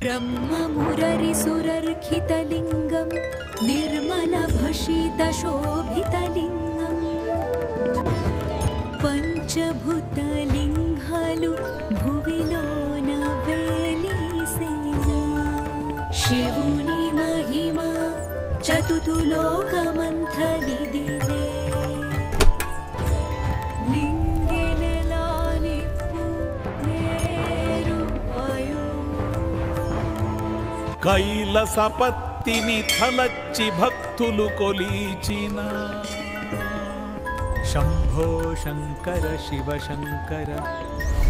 ब्रह्ममुररिसुरर्खितलिङ्गं निर्मलभषितशोभितलिङ्गं पञ्चभूतलिङ्गालु भुविलोन वेलिसेना शिवुनि महिमा चतुर्लोकमन्थनिदिने కైలసపత్తిని తలచి భక్తులు కొలిచిన शम्भो शङ्कर शिव शङ्कर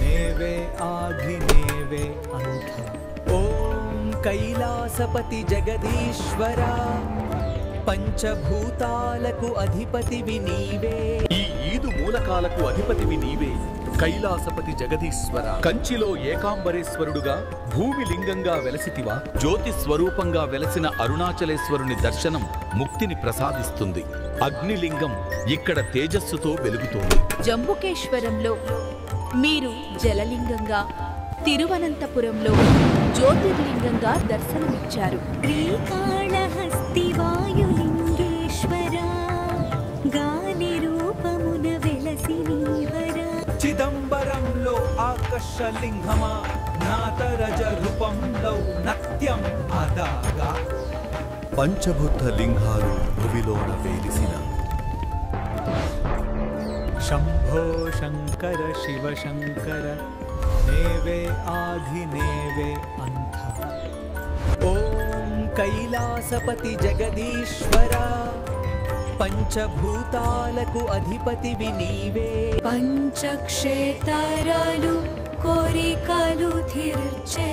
नेवे आधिनेवे अन्थ ॐ कैलासपति जगदीश्वरा పంచభూతాలకు అధిపతివి నీవే. ఈ ఈదు మూలకాలకు అధిపతివి నీవే. కైలాసపతి జగదీశ్వర, కంచిలో ఏకాంబరేశ్వరుడుగా భూమి లింగంగా వెలసితివా. జ్యోతి స్వరూపంగా వెలసిన అరుణాచలేశ్వరుని దర్శనం ముక్తిని ప్రసాదిస్తుంది. అగ్నిలింగం ఇక్కడ తేజస్సుతో వెలుగుతోంది. జంబుకేశ్వరంలో మీరు జలలింగంగా, తిరువనంతపురంలో జ్యోతిర్లింగంగా దర్శనమిచ్చారు. శ్రీకాళహస్తి వాయులింగేశ్వరా గాలి రూపమున వెలసి నీవరా. చిదంబరంలో ఆకర్షలింగమా నాతరజ రూపంలో నత్యం అదాగా. పంచభూత లింగాలు భువిలోన వేలిసిన శంభో శంకర శివ శంకర నేవే ఆధినేవే అంథ ఓం కైలాసపతి జగదీశ్వర పంచభూతాలకు అధిపతివి నీవే. పంచక్షేత్రాలు కోరికలు తీర్చే